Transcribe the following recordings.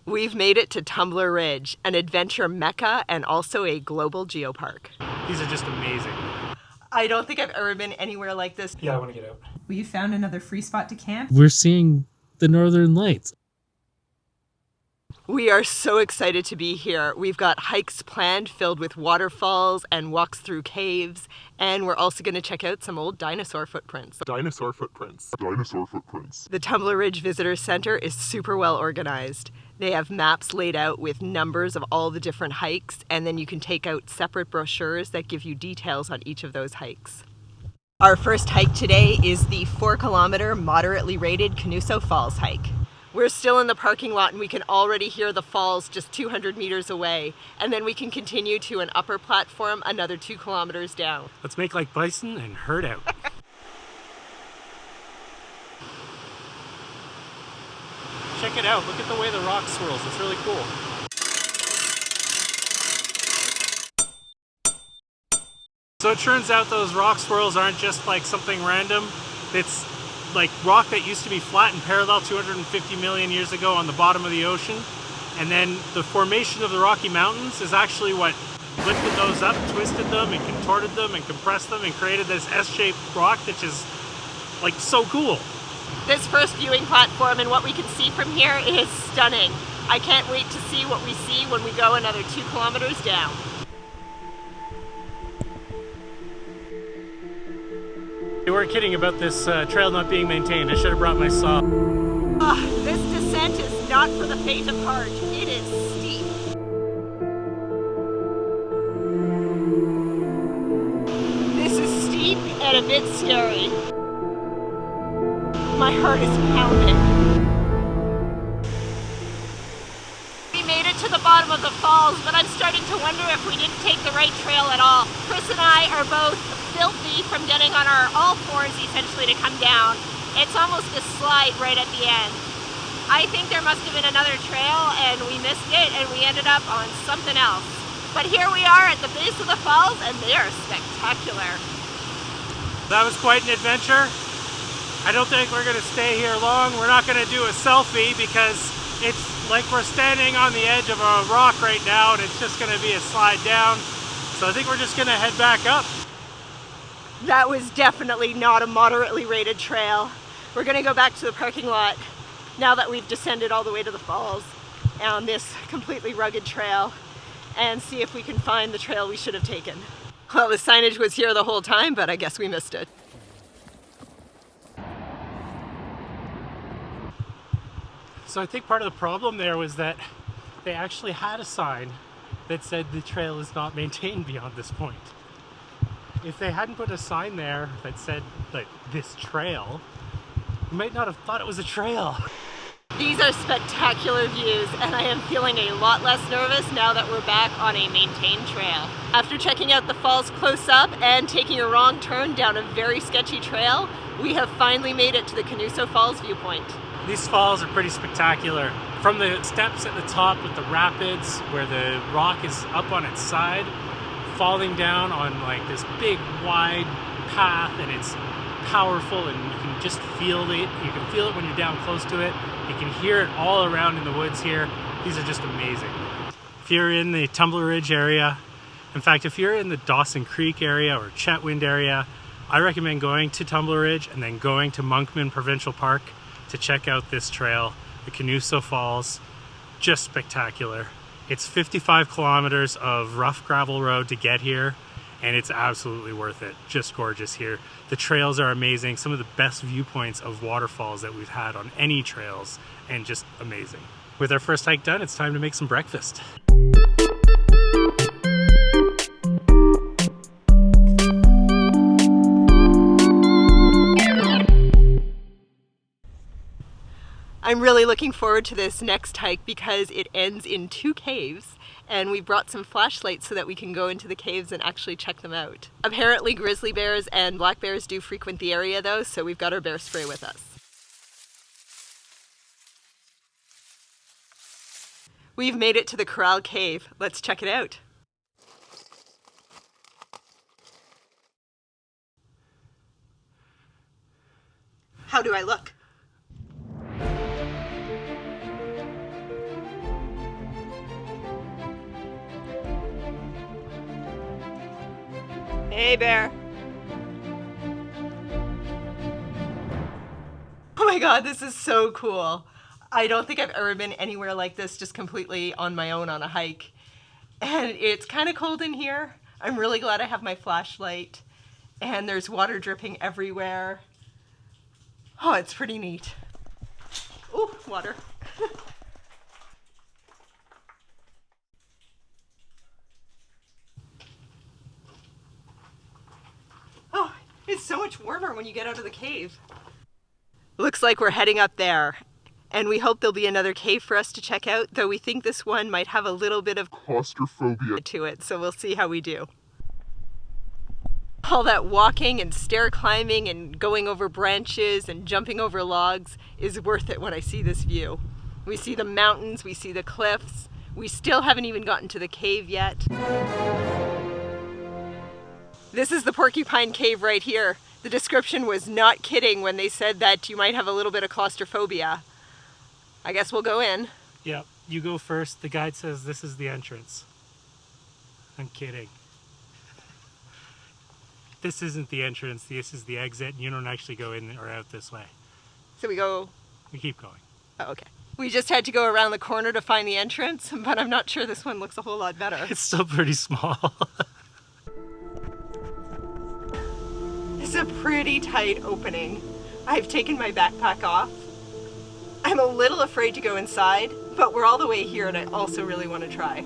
We've made it to Tumbler Ridge, an adventure mecca and also a global geopark. These are just amazing. I don't think I've ever been anywhere like this. Yeah, I want to get out. We found another free spot to camp. We're seeing the Northern Lights. We are so excited to be here. We've got hikes planned filled with waterfalls and walks through caves, and we're also going to check out some old dinosaur footprints. Dinosaur footprints. Dinosaur footprints. The Tumbler Ridge Visitor Center is super well organized. They have maps laid out with numbers of all the different hikes, and then you can take out separate brochures that give you details on each of those hikes. Our first hike today is the 4-kilometer moderately rated Canoso Falls hike. We're still in the parking lot and we can already hear the falls just 200 meters away, and then we can continue to an upper platform another 2 kilometers down. Let's make like bison and herd out. Check it out, look at the way the rock swirls, it's really cool. So it turns out those rock swirls aren't just like something random. It's like rock that used to be flat and parallel 250 million years ago on the bottom of the ocean. And then the formation of the Rocky Mountains is actually what lifted those up, twisted them and contorted them and compressed them and created this S-shaped rock that is like so cool. This first viewing platform and what we can see from here is stunning. I can't wait to see what we see when we go another 2 kilometers down. We weren't kidding about this trail not being maintained. I should have brought my saw. This descent is not for the faint of heart. It is steep. This is steep and a bit scary. My heart is pounding. We made it to the bottom of the falls, but I'm starting to wonder if we didn't take the right trail at all. Chris and I are both filthy from getting on our all fours essentially to come down. It's almost a slide right at the end. I think there must have been another trail and we missed it and we ended up on something else. But here we are at the base of the falls and they are spectacular. That was quite an adventure. I don't think we're gonna stay here long. We're not gonna do a selfie because it's like we're standing on the edge of a rock right now and it's just gonna be a slide down. So I think we're just gonna head back up. That was definitely not a moderately rated trail. We're gonna go back to the parking lot now that we've descended all the way to the falls on this completely rugged trail and see if we can find the trail we should have taken. Well, the signage was here the whole time, but I guess we missed it. So I think part of the problem there was that they actually had a sign that said the trail is not maintained beyond this point. If they hadn't put a sign there that said like this trail, you might not have thought it was a trail. These are spectacular views and I am feeling a lot less nervous now that we're back on a maintained trail. After checking out the falls close up and taking a wrong turn down a very sketchy trail, we have finally made it to the Canoso Falls Viewpoint. These falls are pretty spectacular. From the steps at the top with the rapids where the rock is up on its side, falling down on like this big wide path, and it's powerful and you can just feel it. You can feel it when you're down close to it. You can hear it all around in the woods here. These are just amazing. If you're in the Tumbler Ridge area, in fact, if you're in the Dawson Creek area or Chetwynd area, I recommend going to Tumbler Ridge and then going to Monkman Provincial Park to check out this trail, the Canoso Falls. Just spectacular. It's 55 kilometers of rough gravel road to get here, and it's absolutely worth it. Just gorgeous here. The trails are amazing. Some of the best viewpoints of waterfalls that we've had on any trails, and just amazing. With our first hike done, it's time to make some breakfast. I'm really looking forward to this next hike because it ends in 2 caves and we brought some flashlights so that we can go into the caves and actually check them out. Apparently grizzly bears and black bears do frequent the area though, so we've got our bear spray with us. We've made it to the Corral Cave. Let's check it out. How do I look? Hey, bear. Oh my god, this is so cool. I don't think I've ever been anywhere like this just completely on my own on a hike. And it's kind of cold in here. I'm really glad I have my flashlight. And there's water dripping everywhere. Oh, it's pretty neat. Oh, water. Oh, it's so much warmer when you get out of the cave. Looks like we're heading up there. And we hope there'll be another cave for us to check out, though we think this one might have a little bit of Claustrophobia to it, so we'll see how we do. All that walking and stair climbing and going over branches and jumping over logs is worth it when I see this view. We see the mountains, we see the cliffs. We still haven't even gotten to the cave yet. This is the Porcupine Cave right here. The description was not kidding when they said that you might have a little bit of claustrophobia. I guess we'll go in. Yeah, you go first. The guide says this is the entrance. I'm kidding. This isn't the entrance, this is the exit. You don't actually go in or out this way. So we go... We keep going. Oh, okay. We just had to go around the corner to find the entrance, but I'm not sure this one looks a whole lot better. It's still pretty small. It's a pretty tight opening. I've taken my backpack off. I'm a little afraid to go inside, but we're all the way here and I also really want to try.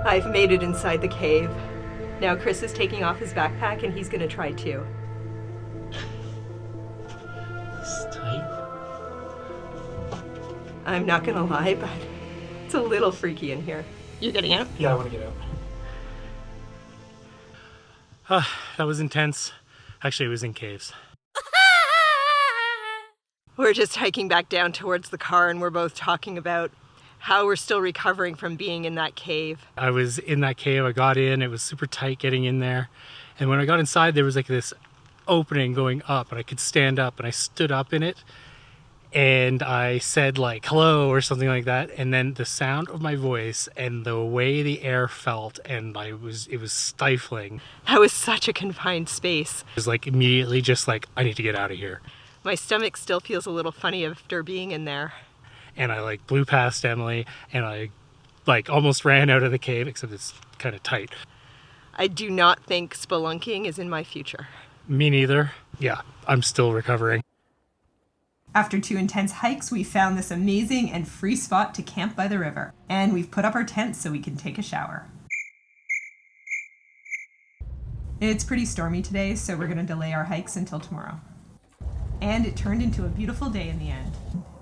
I've made it inside the cave. Now Chris is taking off his backpack and he's gonna try too. It's tight. I'm not gonna lie, but it's a little freaky in here. You're getting out? Yeah, I want to get out. That was intense. Actually, it was in caves. We're just hiking back down towards the car and we're both talking about how we're still recovering from being in that cave. I was in that cave, I got in, it was super tight getting in there. And when I got inside, there was like this opening going up and I could stand up and I stood up in it. And I said like, hello or something like that. And then the sound of my voice and the way the air felt and it was stifling. That was such a confined space. It was like immediately just like, I need to get out of here. My stomach still feels a little funny after being in there. And I like blew past Emily and I like almost ran out of the cave, except it's kind of tight. I do not think spelunking is in my future. Me neither. Yeah, I'm still recovering. After 2 intense hikes, we found this amazing and free spot to camp by the river. And we've put up our tents so we can take a shower. It's pretty stormy today, so we're going to delay our hikes until tomorrow. And it turned into a beautiful day in the end.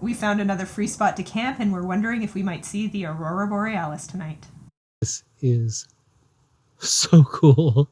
We found another free spot to camp and we're wondering if we might see the aurora borealis tonight. This is so cool.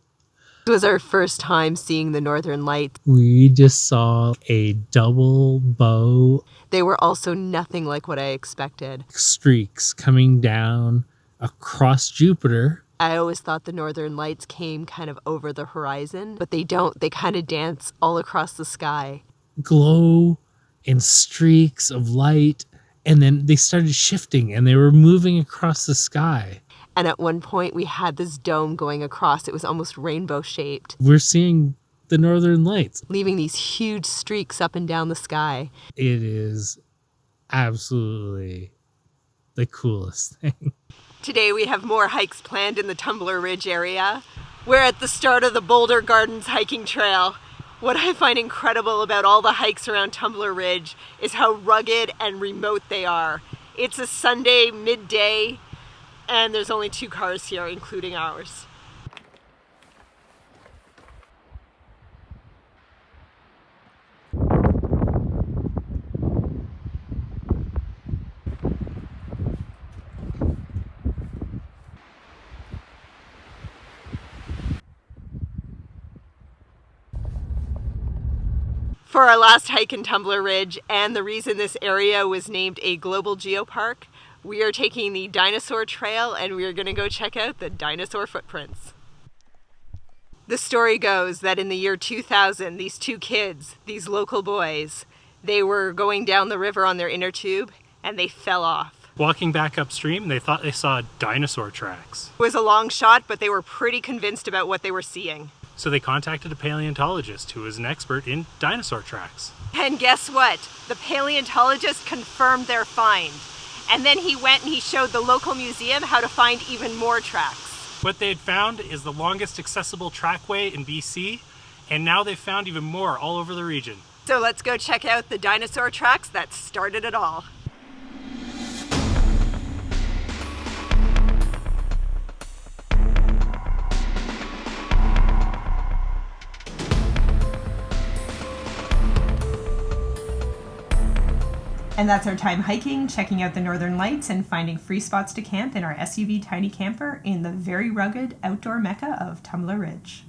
It was our first time seeing the northern lights. We just saw a double bow. They were also nothing like what I expected. Streaks coming down across Jupiter. I always thought the northern lights came kind of over the horizon, but they don't. They kind of dance all across the sky. Glow and streaks of light, and then they started shifting and they were moving across the sky. And at one point we had this dome going across. It was almost rainbow shaped. We're seeing the northern lights, leaving these huge streaks up and down the sky. It is absolutely the coolest thing. Today we have more hikes planned in the Tumbler Ridge area. We're at the start of the Boulder Gardens hiking trail. What I find incredible about all the hikes around Tumbler Ridge is how rugged and remote they are. It's a Sunday midday and there's only 2 cars here, including ours. For our last hike in Tumbler Ridge, and the reason this area was named a global geopark, we are taking the Dinosaur Trail and we are going to go check out the dinosaur footprints. The story goes that in the year 2000, these two kids, these local boys, they were going down the river on their inner tube and they fell off. Walking back upstream, they thought they saw dinosaur tracks. It was a long shot, but they were pretty convinced about what they were seeing. So they contacted a paleontologist who was an expert in dinosaur tracks. And guess what? The paleontologist confirmed their find. And then he went and he showed the local museum how to find even more tracks. What they had found is the longest accessible trackway in BC, and now they've found even more all over the region. So let's go check out the dinosaur tracks that started it all. And that's our time hiking, checking out the northern lights, and finding free spots to camp in our SUV tiny camper in the very rugged outdoor mecca of Tumbler Ridge.